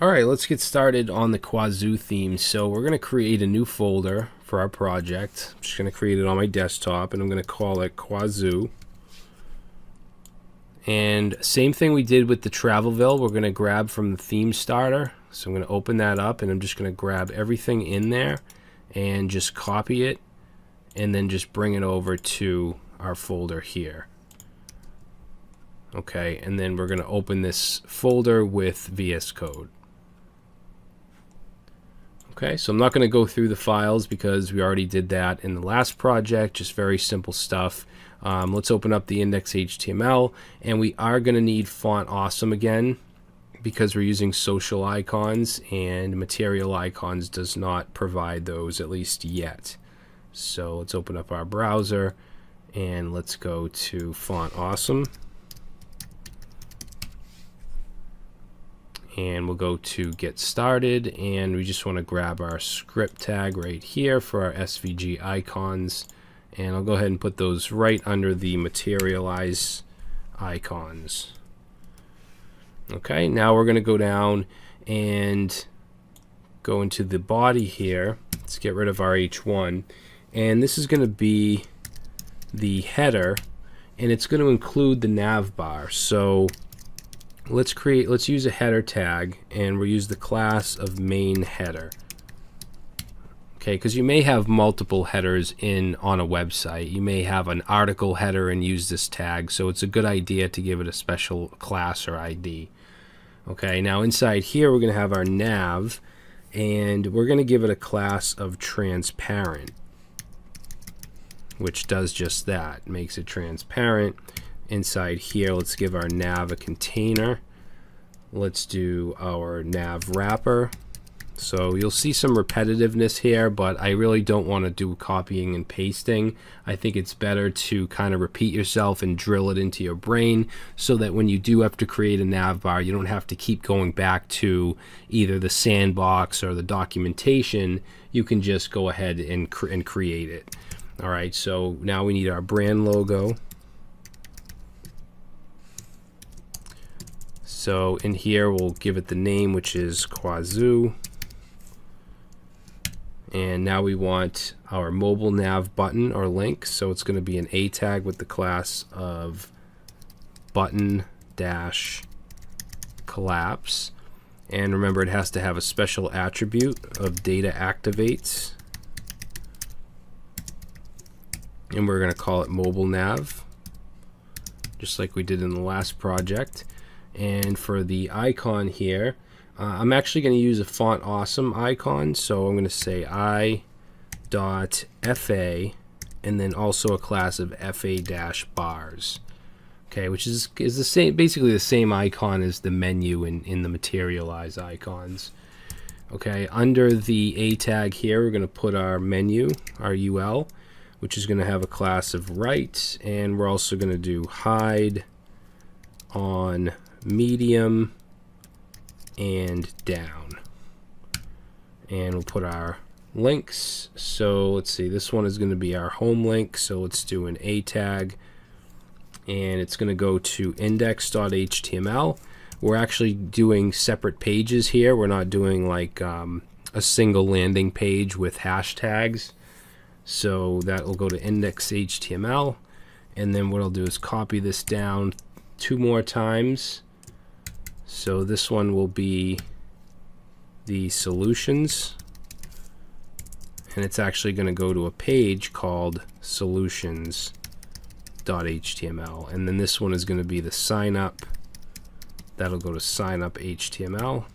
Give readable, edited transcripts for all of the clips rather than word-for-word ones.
Alright, let's get started on the Quazoo theme. So we're going to create a new folder for our project. I'm just going to create it on my desktop, and I'm going to call it Quazoo. And same thing we did with the Travelville, we're going to grab from the theme starter. So I'm going to open that up, and I'm just going to grab everything in there and just copy it, and then just bring it over to our folder here. Okay, and then we're going to open this folder with VS Code. Okay, so I'm not going to go through the files because we already did that in the last project, just very simple stuff. Let's open up the index.html, and we are going to need font awesome again because we're using social icons, and material icons does not provide those, at least yet. So let's open up our browser and let's go to font awesome. And we'll go to get started, and we just want to grab our script tag right here for our SVG icons, and I'll go ahead and put those right under the materialize icons. Okay, now we're going to go down and go into the body here. Let's get rid of our H1, and this is going to be the header, and it's going to include the navbar. So let's use a header tag, and we'll use the class of main header. Okay, because you may have multiple headers on a website. You may have an article header and use this tag, so it's a good idea to give it a special class or ID. Okay, now inside here we're going to have our nav, and we're going to give it a class of transparent, which does just that, makes it transparent. Inside here, let's give our nav a container. Let's do our nav wrapper. So you'll see some repetitiveness here, but I really don't want to do copying and pasting. I think it's better to kind of repeat yourself and drill it into your brain so that when you do have to create a nav bar, you don't have to keep going back to either the sandbox or the documentation. You can just go ahead and create it. All right, so now we need our brand logo. So in here we'll give it the name, which is Quazoo. And now we want our mobile nav button or link, so it's going to be an A tag with the class of button dash collapse. And remember, it has to have a special attribute of data activates. And we're going to call it mobile nav, just like we did in the last project. And for the icon here, I'm actually going to use a font awesome icon, so I'm going to say i.fa and then also a class of fa-bars. Okay, which is the same, basically the same icon as the menu in the materialize icons. Okay, under the A tag here, we're going to put our menu, our UL, which is going to have a class of right, and we're also going to do hide on medium and down, and we'll put our links. So let's see, this one is going to be our home link, so let's do an A tag, and it's going to go to index.html. We're actually doing separate pages here. We're not doing like a single landing page with hashtags, so that will go to index.html, and then what I'll do is copy this down 2 more times. So this one will be the solutions, and it's actually going to go to a page called solutions.html, and then this one is going to be the sign up. That'll go to sign up HTML.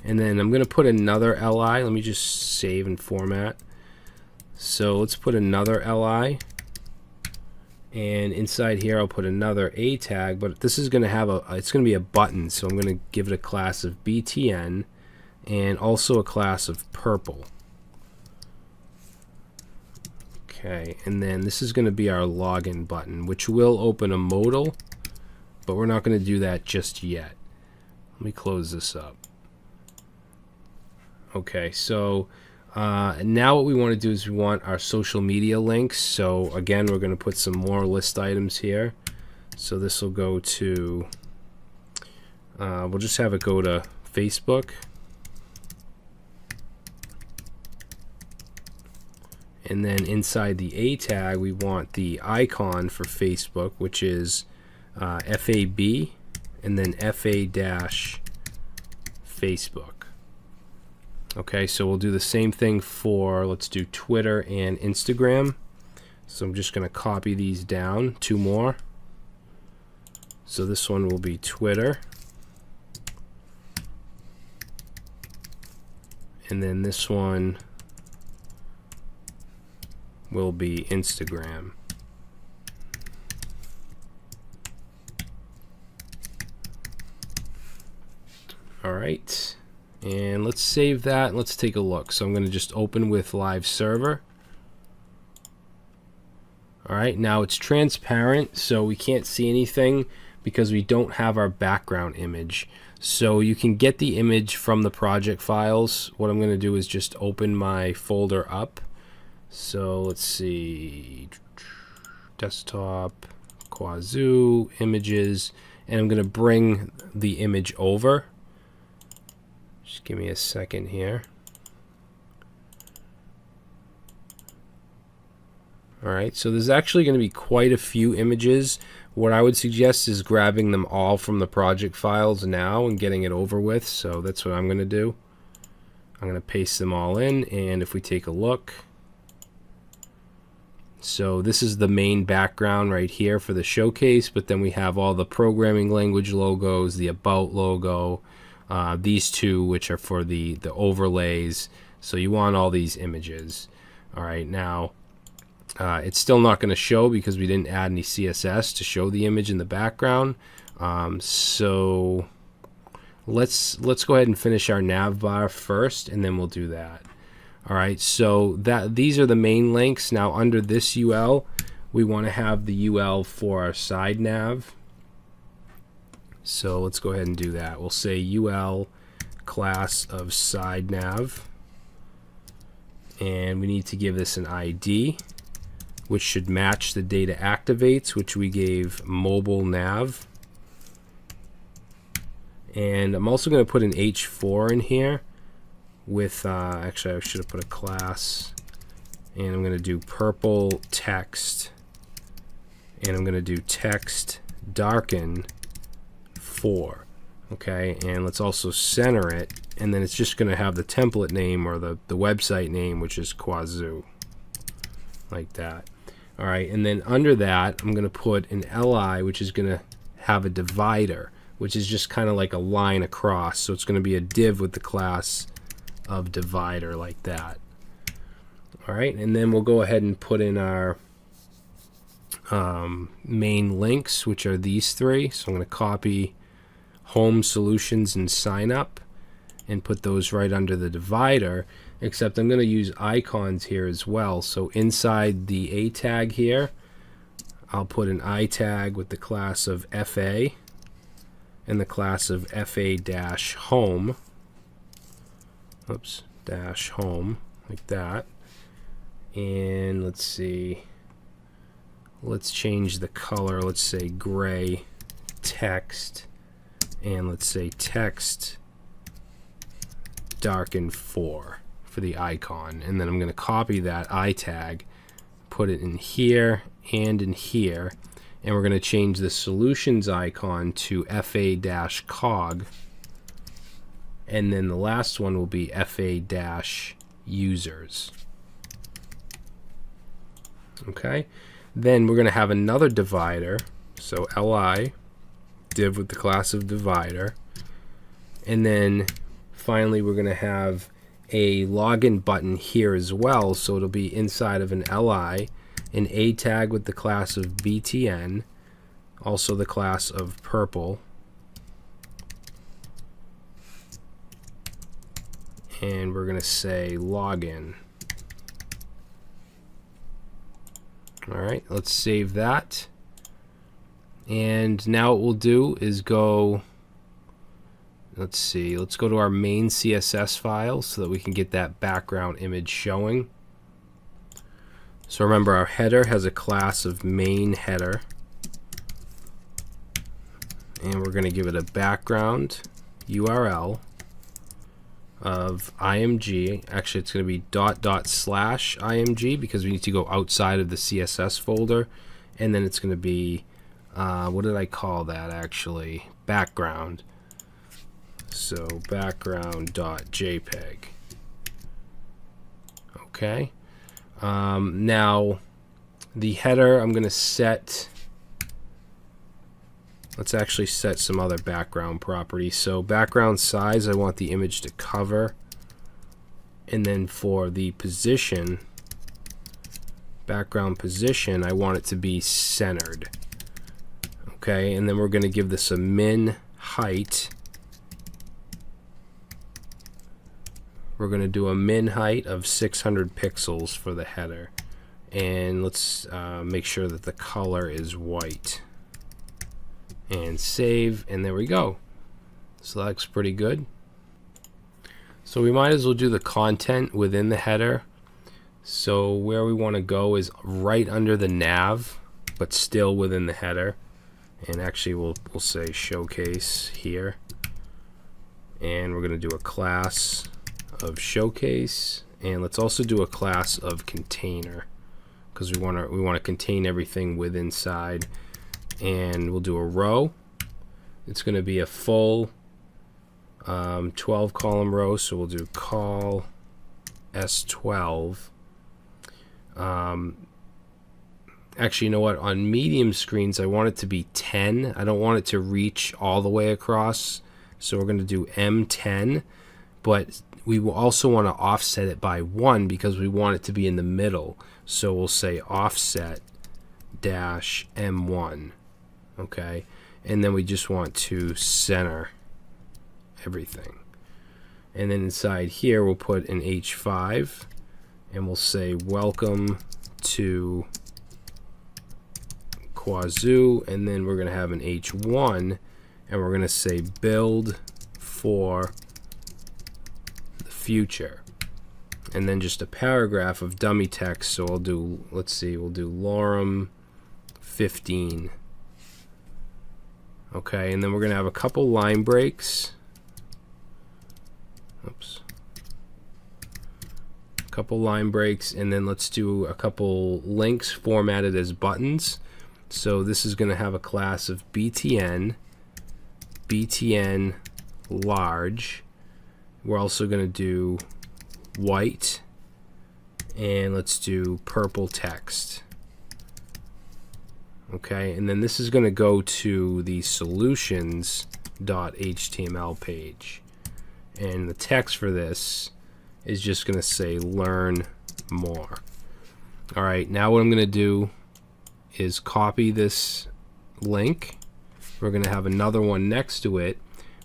And then I'm going to put another li. Let me just save and format. So let's put another li. And inside here I'll put another A tag, but this is going to have it's going to be a button, so I'm going to give it a class of BTN and also a class of purple. Okay, and then this is going to be our login button, which will open a modal, but we're not going to do that just yet. Let me close this up. Okay, so now what we want to do is we want our social media links. So again, we're going to put some more list items here. So this will go to We'll just have it go to Facebook. And then inside the A tag, we want the icon for Facebook, which is FAB, and then FA-Facebook. Okay, so we'll do the same thing for, let's do Twitter and Instagram. So I'm just going to copy these down, 2 more. So this one will be Twitter. And then this one will be Instagram. All right, and let's save that and let's take a look. So I'm going to just open with live server. All right, now it's transparent, so we can't see anything because we don't have our background image. So you can get the image from the project files. What I'm going to do is just open my folder up. So let's see, desktop, Quazoo, images, and I'm going to bring the image over. Just give me a second here. Alright, so there's actually going to be quite a few images. What I would suggest is grabbing them all from the project files now and getting it over with. So that's what I'm going to do. I'm going to paste them all in, and if we take a look, so this is the main background right here for the showcase, but then we have all the programming language logos, the about logo, these two which are for the overlays. So you want all these images. Alright, now it's still not going to show because we didn't add any CSS to show the image in the background. So let's go ahead and finish our navbar first, and then we'll do that. All right, so these are the main links. Now under this UL, we want to have the UL for our side nav. So let's go ahead and do that. We'll say UL class of side nav, and we need to give this an ID, which should match the data activates, which we gave mobile nav. And I'm also going to put an H4 in here with, actually I should have put a class, and I'm going to do purple text, and I'm going to do text darken 4. Okay, and let's also center it, and then it's just going to have the template name or the website name, which is Quazoo, like that. All right, and then under that, I'm going to put an LI, which is going to have a divider, which is just kind of like a line across. So it's going to be a div with the class of divider, like that. All right, and then we'll go ahead and put in our main links, which are these 3. So I'm going to copy home, solutions, and sign up and put those right under the divider, except I'm going to use icons here as well. So inside the A tag here, I'll put an I tag with the class of FA and the class of FA-home. Oops, dash home, like that. And let's see, let's change the color. Let's say gray text, and let's say text darken 4 for the icon. And then I'm going to copy that I tag, put it in here and in here, and we're going to change the solutions icon to FA-cog, and then the last one will be FA-users. Okay, then we're going to have another divider, so LI div with the class of divider, and then finally we're going to have a login button here as well, so it'll be inside of an LI, an A tag with the class of BTN, also the class of purple, and we're going to say login. Alright, let's save that. And now what we'll do is go, let's see, let's go to our main CSS file so that we can get that background image showing. So remember, our header has a class of main header, and we're going to give it a background URL of img. Actually, it's going to be /img because we need to go outside of the CSS folder, and then it's going to be what did I call that actually? Background. So background.jpg. Okay. Now the header I'm going to set. Let's actually set some other background properties. So background size, I want the image to cover. And then for the position, background position, I want it to be centered. Okay, and then we're going to give this a min height. We're going to do a min height of 600 pixels for the header. And let's make sure that the color is white. And save, and there we go. So that looks pretty good. So we might as well do the content within the header. So where we want to go is right under the nav, but still within the header. And actually we'll say showcase here. And we're going to do a class of showcase, and let's also do a class of container because we want to contain everything with inside. And we'll do a row. It's going to be a full 12 column row, so we'll do col S12. Actually, you know what? On medium screens, I want it to be 10. I don't want it to reach all the way across, so we're going to do M10. But we will also want to offset it by 1 because we want it to be in the middle. So we'll say offset dash M1. Okay, and then we just want to center everything. And then inside here we'll put an H5 and we'll say welcome to Quazoo, and then we're going to have an H1 and we're going to say build for the future, and then just a paragraph of dummy text. So I'll do, let's see, we'll do lorem 15. Okay, and then we're going to have a couple line breaks. Oops. A couple line breaks, and then let's do a couple links formatted as buttons. So this is going to have a class of btn, btn large. We're also going to do white, and let's do purple text. Okay, and then this is going to go to the solutions.html page. And the text for this is just going to say learn more. All right, now what I'm going to do is copy this link. We're going to have another one next to it,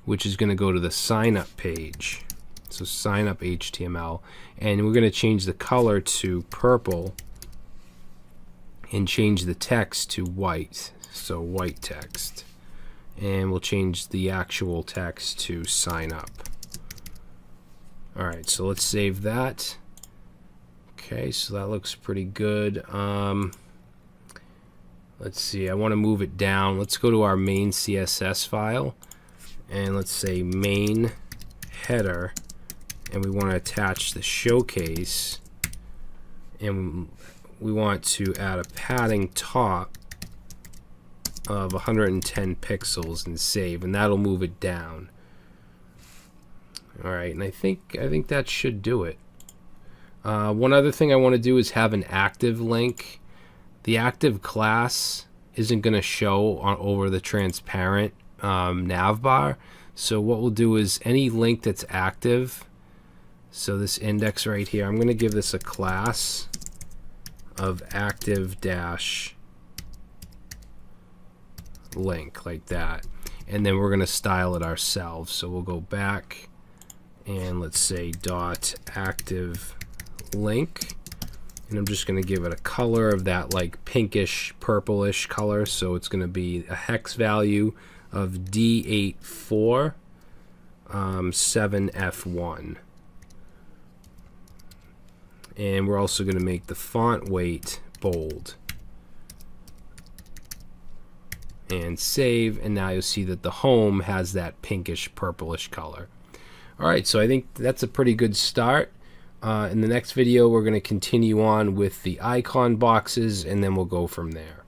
which is going to go to the sign up page. So sign up HTML, and we're going to change the color to purple and change the text to white, so white text, and we'll change the actual text to sign up. Alright, so let's save that. Okay, so that looks pretty good. Let's see, I want to move it down. Let's go to our main CSS file, and let's say main header, and we want to attach the showcase, and we want to add a padding top of 110 pixels and save, and that'll move it down. All right, and I think that should do it. One other thing I want to do is have an active link. The active class isn't going to show over the transparent navbar. So what we'll do is any link that's active, so this index right here, I'm going to give this a class of active dash link like that, and then we're going to style it ourselves. So we'll go back and let's say dot active link, and I'm just going to give it a color of that like pinkish purplish color. So it's going to be a hex value of D84 7F1. And we're also going to make the font weight bold. and save, and now you'll see that the home has that pinkish purplish color. Alright, so I think that's a pretty good start. In the next video we're going to continue on with the icon boxes, and then we'll go from there.